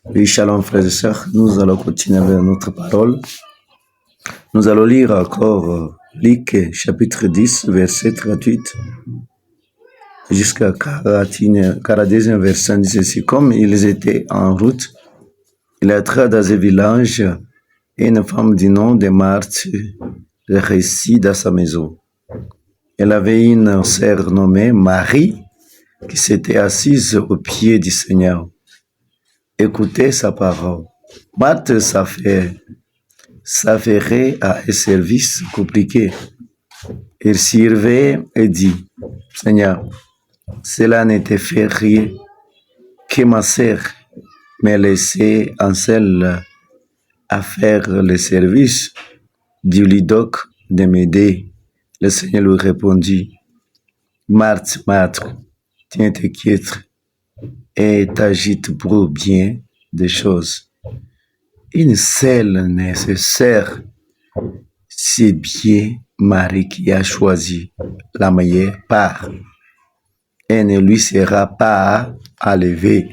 Oui, shalom frères et sœurs, nous allons continuer avec notre parole. Nous allons lire encore Luc chapitre 10, verset 38 jusqu'à 42e verset. Dit ceci: comme ils étaient en route, il entra dans un village et une femme du nom de Marthe réussit dans sa maison. Elle avait une sœur nommée Marie qui s'était assise aux pieds du Seigneur. Écoutez sa parole. Marthe s'affairait à un service compliqué. Il servait et dit: Seigneur, cela n'était fait rien que ma sœur m'ait laissé en seule à faire le service. Dis-lui donc de m'aider. Le Seigneur lui répondit: Marthe, Marthe, tu t'inquiètes et t'agites pour bien des choses. Une seule nécessaire, c'est bien Marie qui a choisi la meilleure part. Elle ne lui sera pas enlevée.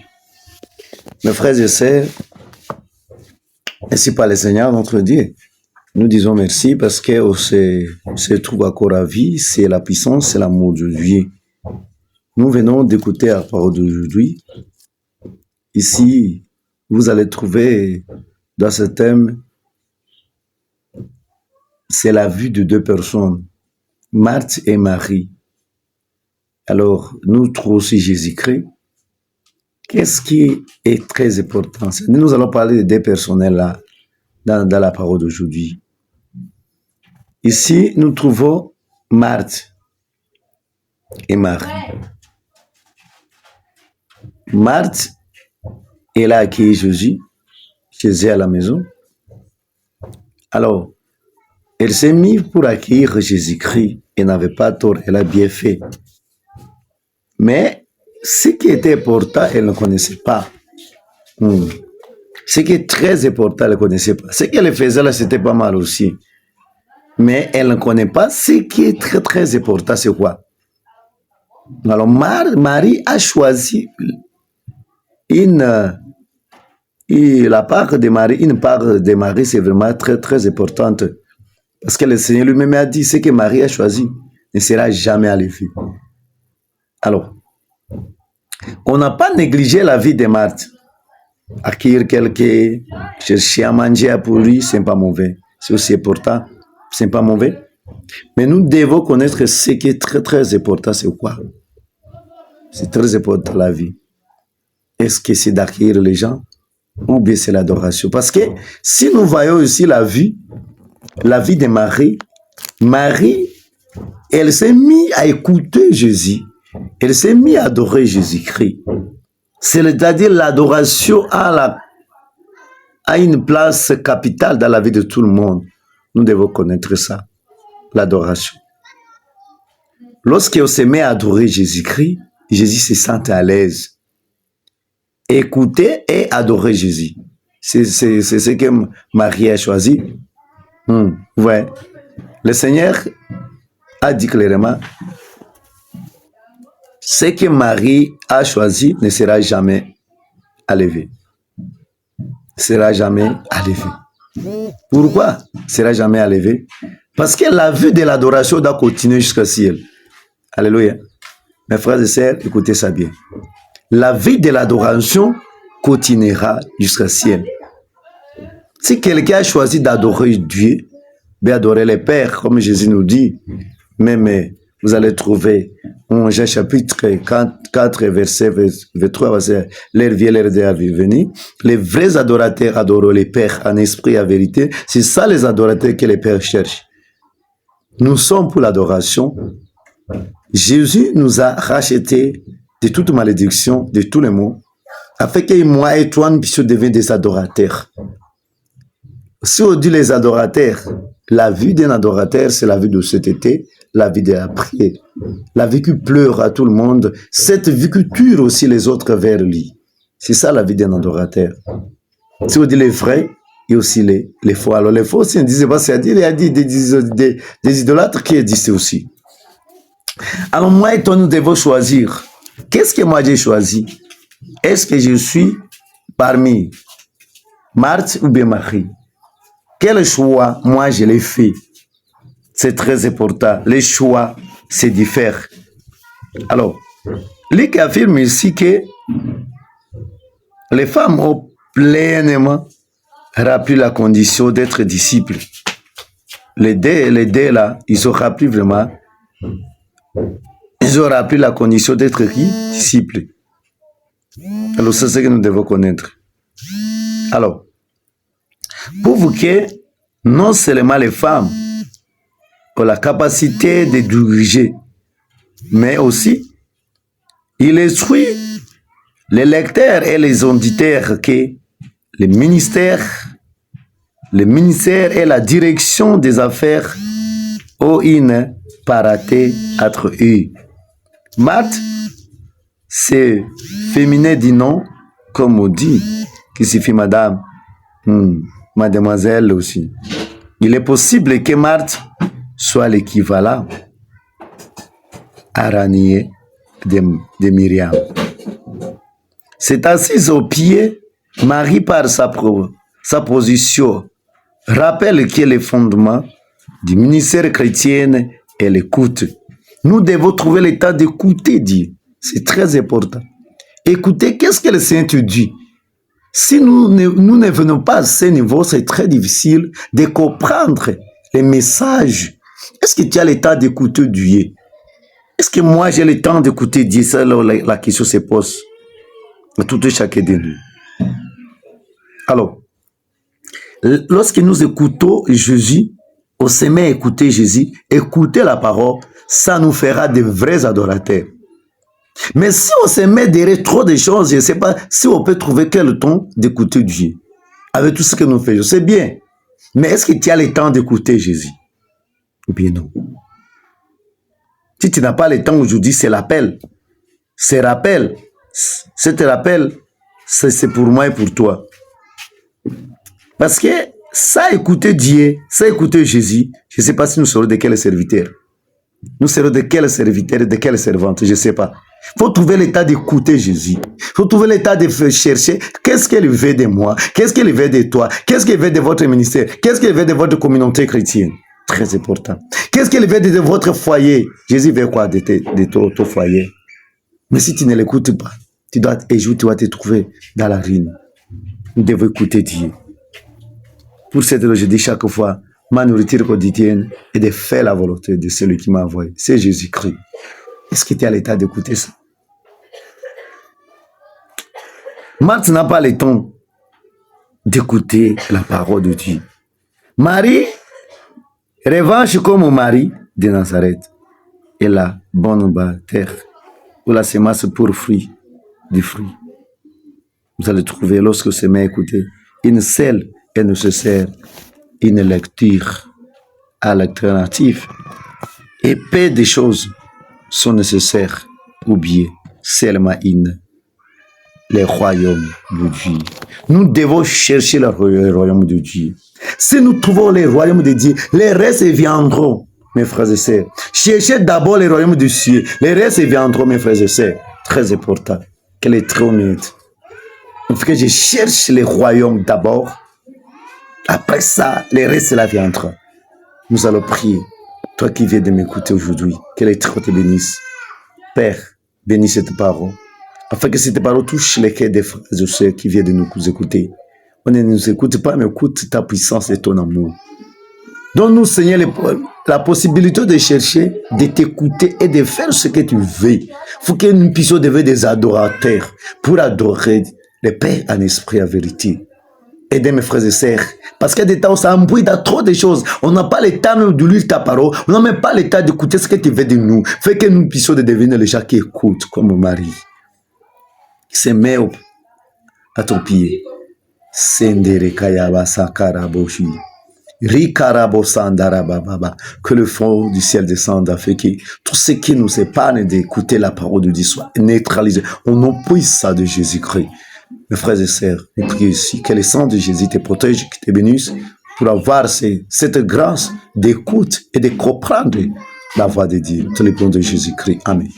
Mes frères et sœurs, ainsi par le Seigneur notre Dieu, nous disons merci parce qu'on se trouve encore à vie, c'est la puissance, c'est l'amour de Dieu. Nous venons d'écouter la parole d'aujourd'hui. Ici, vous allez trouver dans ce thème, c'est la vue de deux personnes, Marthe et Marie. Alors, nous trouvons aussi Jésus-Christ. Qu'est-ce qui est très important? Nous allons parler de deux personnes là, dans la parole d'aujourd'hui. Ici, nous trouvons Marthe et Marie. Marthe, elle a accueilli Jésus chez elle à la maison. Alors, elle s'est mise pour accueillir Jésus-Christ. Elle n'avait pas tort, elle a bien fait. Mais ce qui était important, elle ne connaissait pas. Ce qui est très important, elle ne connaissait pas. Ce qu'elle faisait là, c'était pas mal aussi. Mais elle ne connaît pas ce qui est très très important, c'est quoi? Alors Marie a choisi la part de Marie, une part de Marie, c'est vraiment très très importante. Parce que le Seigneur lui-même a dit, ce que Marie a choisi ne sera jamais enlevé. Alors, on n'a pas négligé la vie de Marthe. Accueillir quelqu'un, chercher à manger pour lui, c'est pas mauvais. C'est aussi important, c'est pas mauvais. Mais nous devons connaître ce qui est très très important, c'est quoi? C'est très important la vie. Est-ce que c'est d'accueillir les gens ou bien c'est l'adoration? Parce que si nous voyons ici la vie de Marie, Marie, elle s'est mise à écouter Jésus. Elle s'est mise à adorer Jésus-Christ. C'est-à-dire l'adoration a une place capitale dans la vie de tout le monde. Nous devons connaître ça, l'adoration. Lorsqu'on se met à adorer Jésus-Christ, Jésus se sent à l'aise. Écouter et adorer Jésus. C'est ce que Marie a choisi. Ouais. Le Seigneur a dit clairement, ce que Marie a choisi ne sera jamais enlevé. Sera jamais enlevé. Pourquoi sera jamais enlevé? Parce que la vue de l'adoration doit continuer jusqu'au ciel. Alléluia. Mes frères et sœurs, écoutez ça bien. La vie de l'adoration continuera jusqu'au ciel. Si quelqu'un a choisi d'adorer Dieu, d'adorer le Père, comme Jésus nous dit, même vous allez trouver en Jean chapitre 4, verset 23, verset, l'air vient, l'air de venir. Les vrais adorateurs adorent le Père en esprit et en vérité. C'est ça les adorateurs que le Père cherche. Nous sommes pour l'adoration. Jésus nous a rachetés de toute malédiction, de tous les maux, afin que moi et toi, nous puissions devenir des adorateurs. Si on dit les adorateurs, la vie d'un adorateur, c'est la vie de cet été, la vie de la prière, la vie qui pleure à tout le monde, cette vie qui tue aussi les autres vers lui. C'est ça la vie d'un adorateur. Si on dit les vrais, il y a aussi les faux. Alors les faux, si on disait pas, c'est-à-dire, il y a dit des idolâtres qui existent aussi. Alors moi et toi, nous devons choisir. Qu'est-ce que moi j'ai choisi? Est-ce que je suis parmi Marthe ou bien Marie, quel choix moi je l'ai fait? C'est très important. Les choix se diffèrent. Alors, Luc affirme ici que les femmes ont pleinement rempli la condition d'être disciples. Les deux là, ils ont rempli vraiment, ils ont rempli la condition d'être qui? Disciples. Alors, c'est ce que nous devons connaître. Alors, pour que non seulement les femmes ont la capacité de diriger, mais aussi il instruit les lecteurs et les auditeurs que le ministère et la direction des affaires ont une parité entre eux. Marthe, c'est féminin du nom, comme on dit, qui signifie madame, mademoiselle aussi. Il est possible que Marthe soit l'équivalent araignée de Myriam. C'est assise au pied, Marie par sa position rappelle que les fondements du ministère chrétien est l'écoute. Nous devons trouver le temps d'écouter Dieu. C'est très important. Écoutez, qu'est-ce que le Seigneur dit? Si nous ne venons pas à ce niveau, c'est très difficile de comprendre les messages. Est-ce que tu as le temps d'écouter Dieu? Est-ce que moi j'ai le temps d'écouter Dieu? C'est là la question se pose à tout et chacun de nous. Alors, lorsque nous écoutons Jésus, on se met à écouter Jésus, écouter la parole, ça nous fera de vrais adorateurs. Mais si on se met derrière trop de choses, je ne sais pas si on peut trouver quel temps d'écouter Dieu. Avec tout ce que nous faisons, c'est bien. Mais est-ce que tu as le temps d'écouter Jésus? Ou bien non? Si tu n'as pas le temps aujourd'hui, c'est l'appel. C'est rappel. Cet rappel, c'est pour moi et pour toi. Parce que ça écouter Dieu, ça écouter Jésus, je ne sais pas si nous serons de quel serviteur. Nous serons de quel serviteur et de quelle servante, je ne sais pas. Il faut trouver l'état d'écouter Jésus. Il faut trouver l'état de chercher qu'est-ce qu'il veut de moi, qu'est-ce qu'il veut de toi, qu'est-ce qu'il veut de votre ministère, qu'est-ce qu'il veut de votre communauté chrétienne. Très important. Qu'est-ce qu'il veut de votre foyer? Jésus veut quoi de ton foyer? Mais si tu ne l'écoutes pas, tu dois te trouver dans la ruine. Nous devons écouter Dieu. Pour cette raison, je dis chaque fois, ma nourriture quotidienne est de faire la volonté de celui qui m'a envoyé. C'est Jésus-Christ. Est-ce que tu es à l'état d'écouter ça? Marthe n'a pas le temps d'écouter la parole de Dieu. Marie, revanche comme Marie de Nazareth, est la bonne terre, où la semence pour fruit, du fruit. Vous allez trouver, lorsque vous met à écouter, une seule est nécessaire, une lecture à l'alternative. Et peu de choses sont nécessaires, ou bien seulement le royaume de Dieu. Nous devons chercher le royaume de Dieu. Si nous trouvons le royaume de Dieu, les restes viendront, mes frères et sœurs. Cherchez d'abord le royaume du ciel. Les restes viendront, mes frères et sœurs. Très important. Quel est très honnête. Il faut que je cherche le royaume d'abord. Après ça, les restes là viendront. Nous allons prier. Toi qui viens de m'écouter aujourd'hui, que l'Éternel te bénisse. Père, bénis cette parole, afin que cette parole touche les cœurs des frères et sœurs qui viennent de nous écouter. On ne nous écoute pas, mais écoute ta puissance et ton amour. Donne-nous, Seigneur, la possibilité de chercher, de t'écouter et de faire ce que tu veux. Il faut que nous puissions devenir des adorateurs pour adorer le Père en esprit, en vérité. Aidez mes frères et sœurs. Parce qu'il y a des temps où ça embrouille dans trop de choses. On n'a pas le temps même de lire ta parole. On n'a même pas le temps d'écouter ce que tu veux de nous. Fait que nous puissions devenir les gens qui écoutent comme Marie. Qui se met à ton pied. Sendere kayaba sakaraboshi. Rikarabo sandarababa. Que le fond du ciel descende afin que tout ce qui nous épargne d'écouter la parole de Dieu soit neutralisé. Au nom puissant de Jésus-Christ. Mes frères et sœurs, nous prions ici que le sang de Jésus te protège, que te bénisse pour avoir cette grâce d'écoute et de comprendre la voix de Dieu. Tous les plans de Jésus-Christ. Amen.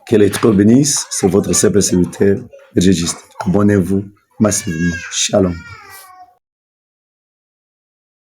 Que l'Éternel bénisse. C'est votre simple serviteur, Régiste. Abonnez-vous. massivement. Shalom.